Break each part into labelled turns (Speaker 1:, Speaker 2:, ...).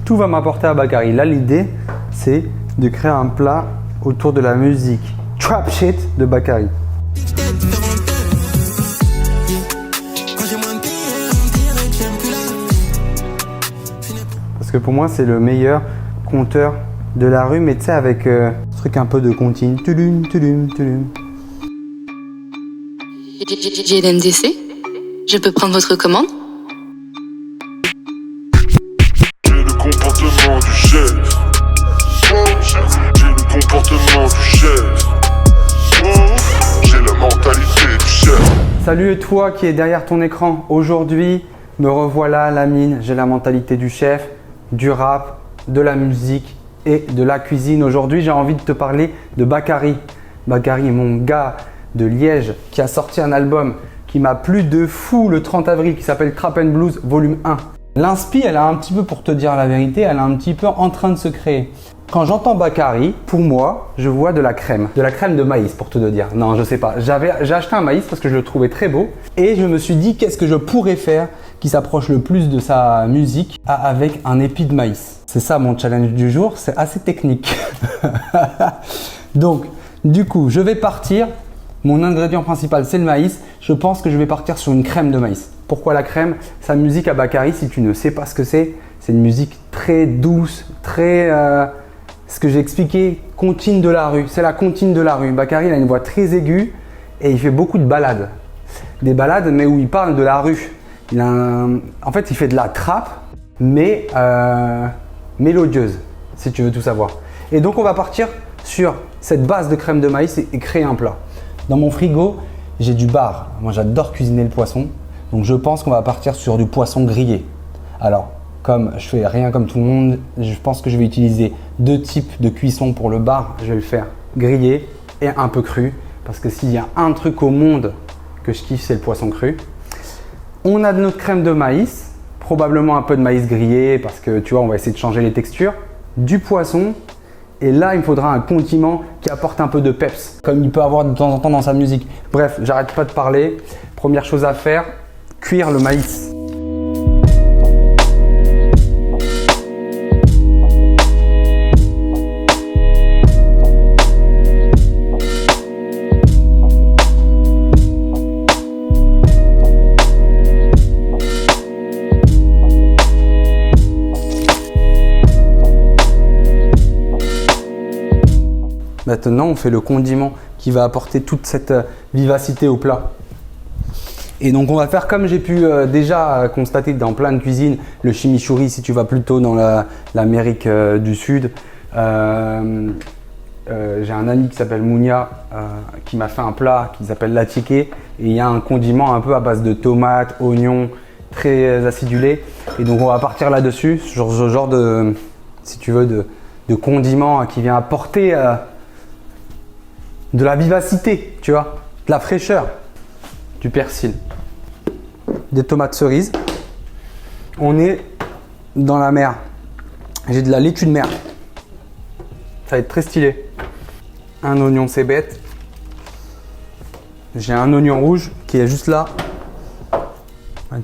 Speaker 1: tout va m'apporter à Bakary. Là, l'idée, c'est de créer un plat autour de la musique trap shit de Bakary. Parce que pour moi, c'est le meilleur conteur de la rue, mais tu sais, avec ce truc un peu de comptine. Tulum, tulum, tulum.
Speaker 2: JDNDC, je peux prendre votre commande?
Speaker 3: J'ai le comportement du chef. J'ai le comportement du chef. J'ai la mentalité du chef.
Speaker 1: Salut toi qui es derrière ton écran. Aujourd'hui, me revoilà Lamine. J'ai la mentalité du chef, du rap, de la musique et de la cuisine. Aujourd'hui, j'ai envie de te parler de Bakary. Bakary est mon gars de Liège qui a sorti un album qui m'a plu de fou le 30 avril qui s'appelle Trap and Blues Volume 1. L'inspi, elle a un petit peu, pour te dire la vérité, elle est un petit peu en train de se créer. Quand j'entends Bakary, pour moi, je vois de la crème de maïs pour te le dire. Non, je sais pas. J'ai acheté un maïs parce que je le trouvais très beau et je me suis dit qu'est-ce que je pourrais faire qui s'approche le plus de sa musique avec un épi de maïs. C'est ça mon challenge du jour, c'est assez technique. Donc, du coup, je vais partir. Mon ingrédient principal, c'est le maïs. Je pense que je vais partir sur une crème de maïs. Pourquoi la crème? Sa musique à Bakary, si tu ne sais pas ce que c'est une musique très douce, très… ce que j'ai expliqué, comptine de la rue. C'est la comptine de la rue. Bakary, il a une voix très aiguë et il fait beaucoup de ballades. Des ballades, mais où il parle de la rue. En fait, il fait de la trappe, mais mélodieuse, si tu veux tout savoir. Et donc, on va partir sur cette base de crème de maïs et créer un plat. Dans mon frigo, j'ai du bar. Moi, j'adore cuisiner le poisson. Donc, je pense qu'on va partir sur du poisson grillé. Alors, comme je fais rien comme tout le monde, je pense que je vais utiliser deux types de cuisson pour le bar. Je vais le faire grillé et un peu cru. Parce que s'il y a un truc au monde que je kiffe, c'est le poisson cru. On a de notre crème de maïs, probablement un peu de maïs grillé parce que tu vois, on va essayer de changer les textures. Du poisson. Et là, il me faudra un condiment qui apporte un peu de peps, comme il peut avoir de temps en temps dans sa musique. Bref, j'arrête pas de parler. Première chose à faire, cuire le maïs. Maintenant, on fait le condiment qui va apporter toute cette vivacité au plat. Et donc, on va faire comme j'ai pu déjà constater dans plein de cuisines, le chimichurri si tu vas plutôt dans l'Amérique du Sud. J'ai un ami qui s'appelle Mounia qui m'a fait un plat qui s'appelle l'attiqué. Et il y a un condiment un peu à base de tomates, oignons, très acidulé. Et donc, on va partir là-dessus, sur ce genre de, si tu veux, de condiment qui vient apporter… de la vivacité, tu vois, de la fraîcheur, du persil, des tomates cerises. On est dans la mer. J'ai de la laitue de mer. Ça va être très stylé. Un oignon, c'est bête. J'ai un oignon rouge qui est juste là.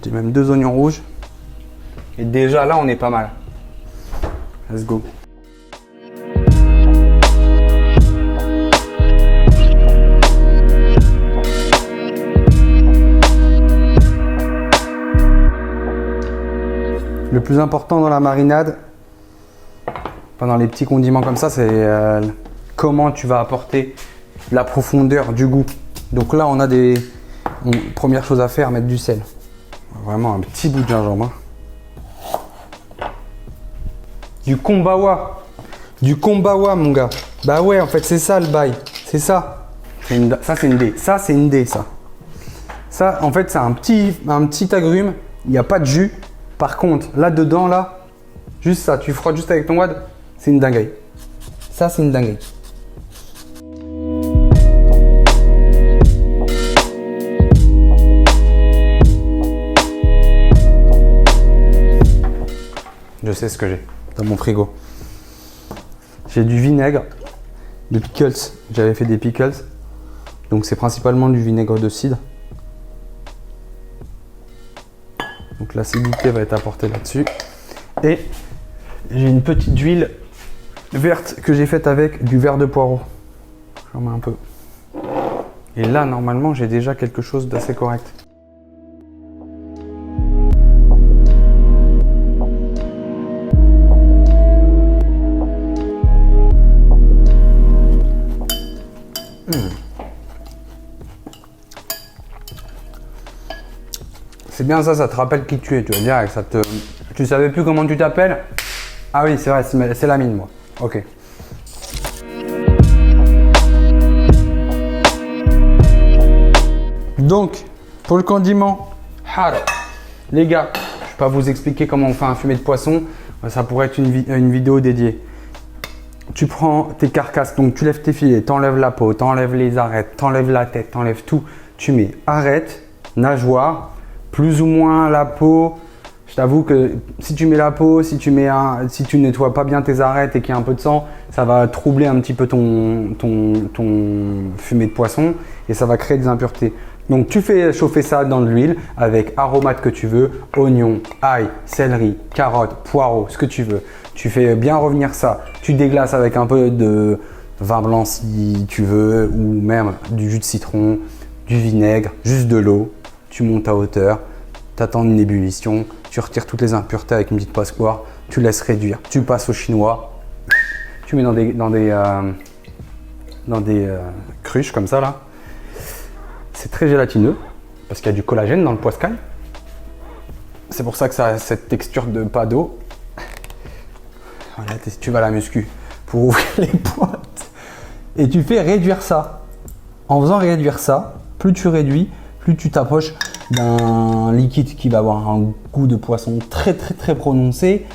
Speaker 1: J'ai même deux oignons rouges. Et déjà là, on est pas mal. Let's go. Le plus important dans la marinade, pendant les petits condiments comme ça, c'est comment tu vas apporter la profondeur du goût. Donc là, on a première chose à faire, mettre du sel. Vraiment un petit bout de gingembre. Du kombawa. Du kombawa, mon gars. Bah ouais, en fait, c'est ça le bail. C'est ça. Ça, c'est une dé. Ça, c'est une dé, ça. Ça, en fait, c'est un petit agrume. Il n'y a pas de jus. Par contre, là-dedans, là, juste ça, tu frottes juste avec ton wad, c'est une dinguerie. Ça, c'est une dinguerie. Je sais ce que j'ai dans mon frigo. J'ai du vinaigre, de pickles. J'avais fait des pickles. Donc, c'est principalement du vinaigre de cidre. Donc l'acidité va être apportée là-dessus. Et J'ai une petite huile verte que j'ai faite avec du verre de poireau. J'en mets un peu. Et là, normalement, j'ai déjà quelque chose d'assez correct. C'est bien ça, ça te rappelle qui tu es, tu vas dire, ça te... Tu savais plus comment tu t'appelles? Ah oui, c'est vrai, c'est la mine, moi. Ok. Donc, pour le condiment, les gars, je ne vais pas vous expliquer comment on fait un fumet de poisson, ça pourrait être une vidéo dédiée. Tu prends tes carcasses, donc tu lèves tes filets, t'enlèves la peau, t'enlèves les arêtes, t'enlèves la tête, t'enlèves tout. Tu mets arête, nageoire, plus ou moins la peau. Je t'avoue que si tu mets la peau, si tu nettoies pas bien tes arêtes et qu'il y a un peu de sang, ça va troubler un petit peu ton fumet de poisson et ça va créer des impuretés. Donc tu fais chauffer ça dans de l'huile avec aromates que tu veux, oignons, ail, céleri, carottes, poireaux, ce que tu veux. Tu fais bien revenir ça, tu déglaces avec un peu de vin blanc si tu veux ou même du jus de citron, du vinaigre, juste de l'eau. Tu montes à hauteur, tu attends une ébullition, tu retires toutes les impuretés avec une petite passoire, tu laisses réduire, tu passes au chinois, tu mets dans des cruches comme ça là. C'est très gélatineux parce qu'il y a du collagène dans le poiscaille. C'est pour ça que ça a cette texture de pas d'eau. Voilà, tu vas à la muscu pour ouvrir les boîtes. Et tu fais réduire ça. En faisant réduire ça, plus tu réduis, plus tu t'approches d'un liquide qui va avoir un goût de poisson très prononcé.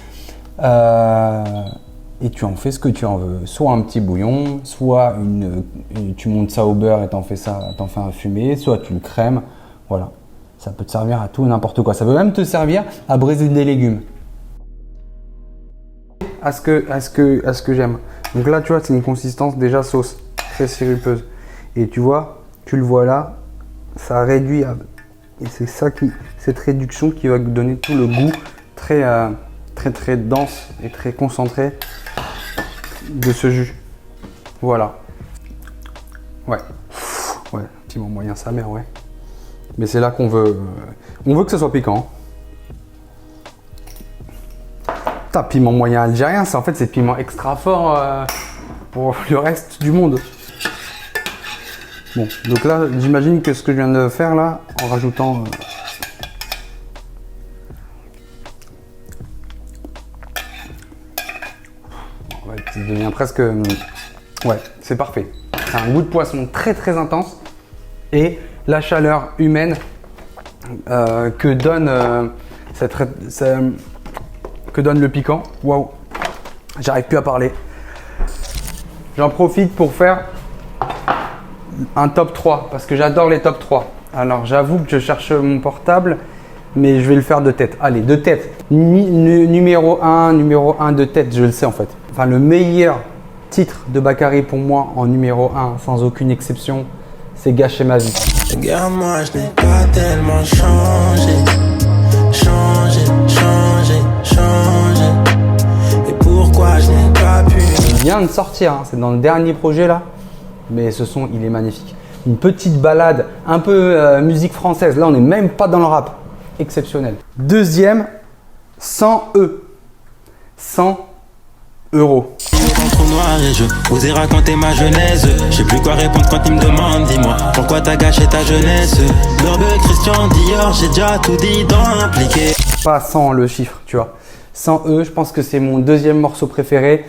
Speaker 1: Et tu en fais ce que tu en veux. Soit un petit bouillon, soit tu montes ça au beurre et t'en fais un fumé, soit tu le crèmes. Voilà. Ça peut te servir à tout et n'importe quoi. Ça peut même te servir à braiser des légumes. À ce que j'aime. Donc là, tu vois, c'est une consistance déjà sauce, très sirupeuse. Et tu vois, tu le vois là, ça réduit. Et c'est cette réduction qui va donner tout le goût très dense et très concentré de ce jus. Voilà. Ouais, piment moyen sa mère, ouais. Mais c'est là qu'on veut, on veut que ce soit piquant. Putain, piment moyen algérien, c'est en fait c'est piment extra fort pour le reste du monde. Bon, donc là, j'imagine que ce que je viens de faire là, en rajoutant ouais, ça devient presque... Ouais, c'est parfait. C'est un goût de poisson très intense et la chaleur humaine que donne le piquant. Waouh, j'arrive plus à parler. J'en profite pour faire un top 3 parce que j'adore les top 3. Alors j'avoue que je cherche mon portable, mais je vais le faire de tête. Allez, de tête. Numéro 1 de tête, je le sais en fait. Enfin, le meilleur titre de Bakary pour moi en numéro 1, sans aucune exception, c'est Gâcher ma vie.
Speaker 4: Regarde, moi je n'ai pas tellement changé. Et pourquoi je n'ai pas pu.
Speaker 1: Il vient de sortir, hein, c'est dans le dernier projet là, mais ce son il est magnifique. Une petite balade, un peu musique française. Là on n'est même pas dans le rap. Exceptionnel. Deuxième, 100 E. 100 euros.
Speaker 4: Trop noir et je osais raconter ma jeunesse. Je sais plus quoi répondre quand ils me demandent. Dis-moi pourquoi t'as gâché ta jeunesse. Burberry, Christian Dior, j'ai déjà tout dit dans impliqué.
Speaker 1: Pas 100 le chiffre, tu vois. 100 E, je pense que c'est mon deuxième morceau préféré.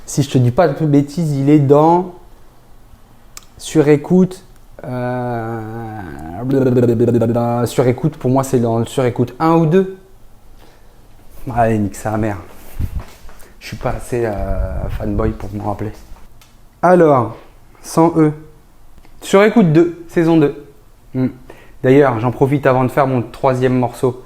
Speaker 1: Si je te dis pas de bêtises, il est dans Sur écoute. Sur écoute, pour moi c'est dans Sur écoute 1 ou 2. Allez, nique sa mère. Je suis pas assez fanboy pour me rappeler. Alors, 100 E. Sur écoute 2, saison 2. D'ailleurs, j'en profite avant de faire mon troisième morceau.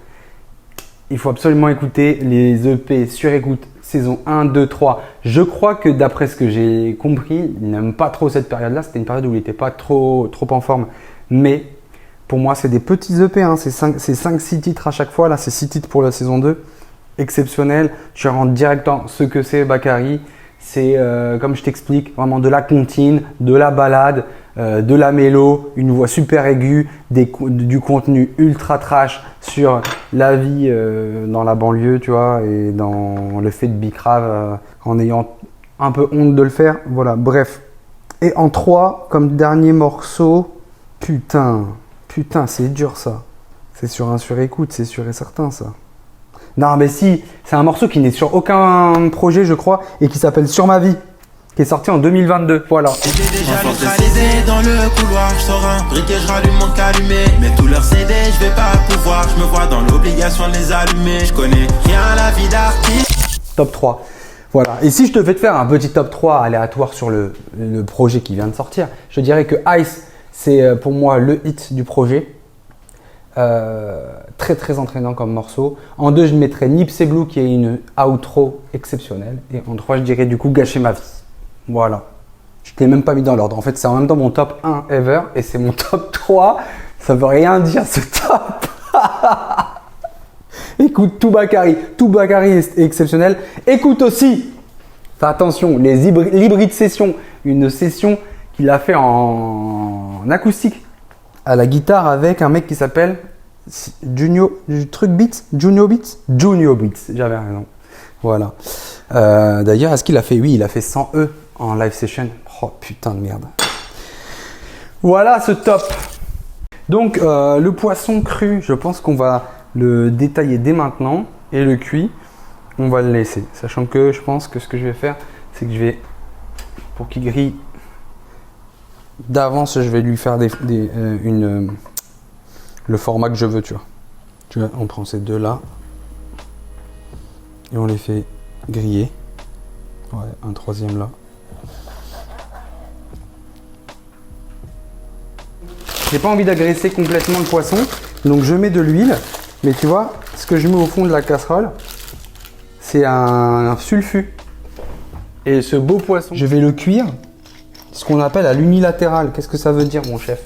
Speaker 1: Il faut absolument écouter les EP Sur écoute saison 1, 2, 3. Je crois que d'après ce que j'ai compris, il n'aime pas trop cette période-là. C'était une période où il n'était pas trop en forme. Mais pour moi, c'est des petits EP. Hein. C'est 5-6 titres à chaque fois. Là, c'est 6 titres pour la saison 2. exceptionnel. Tu rentres direct dans ce que c'est Bakary. C'est, comme je t'explique, vraiment de la comptine, de la balade, de la mélo, une voix super aiguë, du contenu ultra trash sur la vie dans la banlieue, tu vois, et dans le fait de bicrave en ayant un peu honte de le faire. Voilà, bref. Et en 3, comme dernier morceau, putain, c'est dur ça. C'est sur un surécoute, c'est sûr et certain ça. Non mais si, c'est un morceau qui n'est sur aucun projet je crois et qui s'appelle Sur ma vie, qui est sorti en 2022, voilà.
Speaker 4: J'ai déjà neutralisé dans le couloir, je sors un briquet, je rallume mon calumet. Mais tous leurs CD, je vais pas pouvoir, je me vois dans l'obligation de les allumer. Je connais rien à la vie d'artiste.
Speaker 1: Top 3. Voilà. Et si je devais te faire un petit top 3 aléatoire sur le projet qui vient de sortir, je dirais que Ice, c'est pour moi le hit du projet. Très très entraînant comme morceau. En 2, je mettrais Nipsey Blue qui est une outro exceptionnelle. Et en 3, je dirais du coup Gâcher ma vie. Voilà. Je ne t'ai même pas mis dans l'ordre. En fait, c'est en même temps mon top 1 ever et c'est mon top 3. Ça veut rien dire ce top. Écoute tout Bakary est exceptionnel. Écoute aussi, fais attention, l'hybride session, une session qu'il a fait en acoustique à la guitare avec un mec qui s'appelle Junio Beats, j'avais raison. Voilà. D'ailleurs, est-ce qu'il a fait? Oui, il a fait 100 E en live session. Oh putain de merde. Voilà ce top. Donc le poisson cru, je pense qu'on va le détailler dès maintenant et le cuit, on va le laisser. Sachant que je pense que ce que je vais faire, c'est que je vais, pour qu'il grille d'avance, je vais lui faire le format que je veux, tu vois. Tu vois, on prend ces deux là et on les fait griller. Ouais, un troisième là. J'ai pas envie d'agresser complètement le poisson, donc je mets de l'huile. Mais tu vois, ce que je mets au fond de la casserole, c'est un sulfut. Et ce beau poisson, je vais le cuire, ce qu'on appelle à l'unilatéral. Qu'est-ce que ça veut dire, mon chef?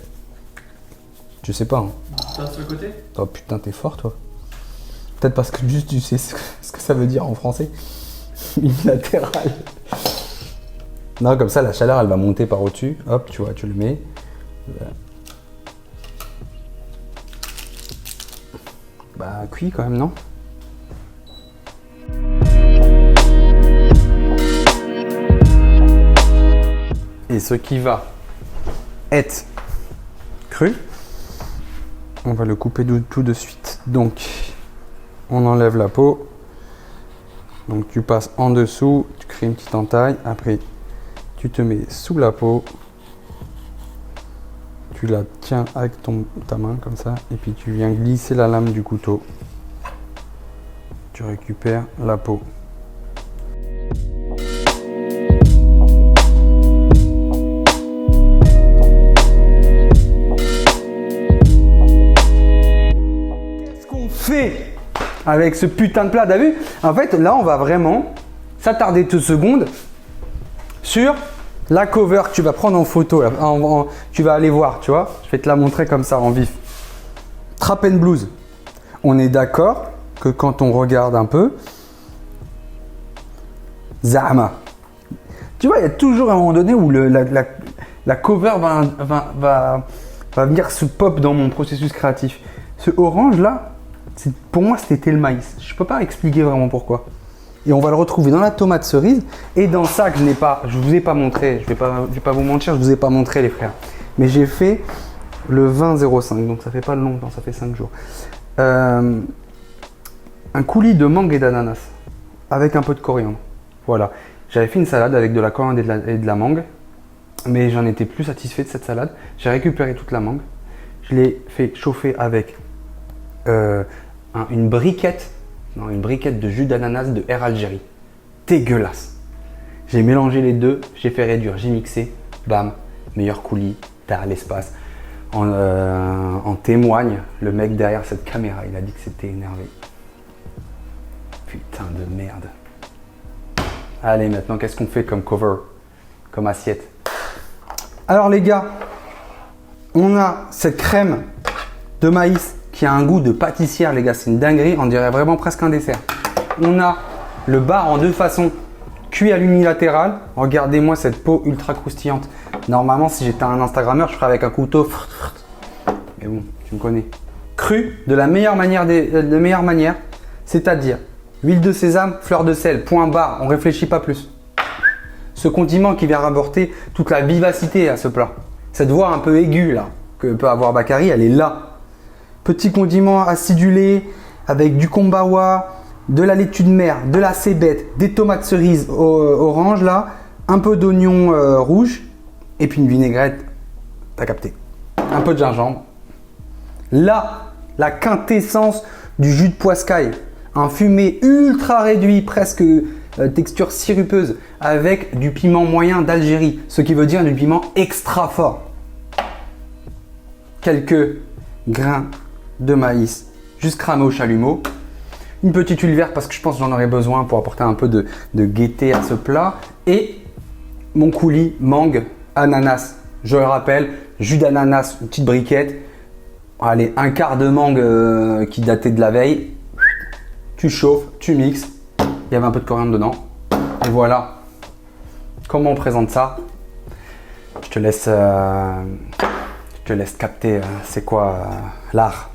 Speaker 1: Je sais pas. Hein.
Speaker 5: Sur le côté?
Speaker 1: Oh putain, t'es fort, toi. Peut-être parce que juste tu sais ce que ça veut dire en français. Unilatéral. Non, comme ça, la chaleur, elle va monter par au-dessus. Hop, tu vois, tu le mets. Bah, cuit quand même, non? Et ce qui va être cru, on va le couper tout de suite. Donc, on enlève la peau. Donc, tu passes en dessous, tu crées une petite entaille. Après, tu te mets sous la peau. Tu la tiens avec ta main comme ça. Et puis, tu viens glisser la lame du couteau. Tu récupères la peau. Fait avec ce putain de plat, t'as vu? En fait, là, on va vraiment s'attarder 2 secondes sur la cover que tu vas prendre en photo. Là. Tu vas aller voir, tu vois? Je vais te la montrer comme ça en vif. Trap and Blues. On est d'accord que quand on regarde un peu, Zahma. Tu vois, il y a toujours un moment donné où la cover va venir se pop dans mon processus créatif. Ce orange là, pour moi, c'était le maïs. Je ne peux pas expliquer vraiment pourquoi. Et on va le retrouver dans la tomate cerise et dans ça que je vous ai pas montré. Je vais pas vous mentir, je vous ai pas montré les frères. Mais j'ai fait le 20-05, donc ça fait pas longtemps, ça fait 5 jours. Un coulis de mangue et d'ananas avec un peu de coriandre. Voilà. J'avais fait une salade avec de la coriandre et de la mangue, mais j'en étais plus satisfait de cette salade. J'ai récupéré toute la mangue. Je l'ai fait chauffer avec une briquette de jus d'ananas de Air Algérie. Dégueulasse. J'ai mélangé les deux, j'ai fait réduire, j'ai mixé, bam, meilleur coulis, t'as l'espace. En témoigne le mec derrière cette caméra, il a dit que c'était énervé. Putain de merde. Allez, maintenant, qu'est-ce qu'on fait comme cover, comme assiette? Alors les gars, on a cette crème de maïs qui a un goût de pâtissière, les gars, c'est une dinguerie, on dirait vraiment presque un dessert. On a le bar en deux façons. Cuit à l'unilatéral. Regardez-moi cette peau ultra croustillante. Normalement, si j'étais un Instagrammeur, je ferais avec un couteau. Mais bon, tu me connais. Cru de la meilleure manière, c'est-à-dire huile de sésame, fleur de sel, point barre, on réfléchit pas plus. Ce condiment qui vient rapporter toute la vivacité à ce plat. Cette voix un peu aiguë là, que peut avoir Bakary, elle est là. Petit condiment acidulé avec du kombawa, de la laitue de mer, de la cébette, des tomates cerises orange là, un peu d'oignon rouge et puis une vinaigrette, t'as capté. Un peu de gingembre. Là, la quintessence du jus de poiscaille. Un fumé ultra réduit, presque texture sirupeuse, avec du piment moyen d'Algérie, ce qui veut dire du piment extra fort. Quelques grains de maïs, juste cramés au chalumeau. Une petite huile verte parce que je pense que j'en aurais besoin pour apporter un peu de gaieté à ce plat. Et mon coulis mangue ananas. Je le rappelle, jus d'ananas, une petite briquette. Allez, un quart de mangue qui datait de la veille. Tu chauffes, tu mixes. Il y avait un peu de coriandre dedans. Et voilà. Comment on présente ça? Je te laisse capter c'est quoi l'art.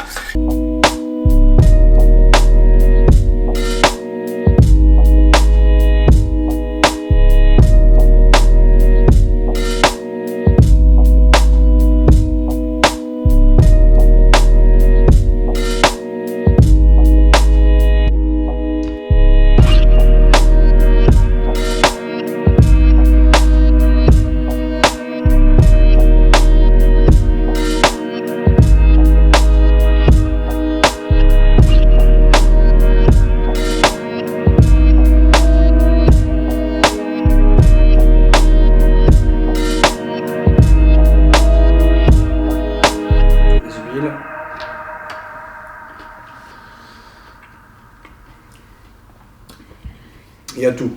Speaker 1: Il y a tout.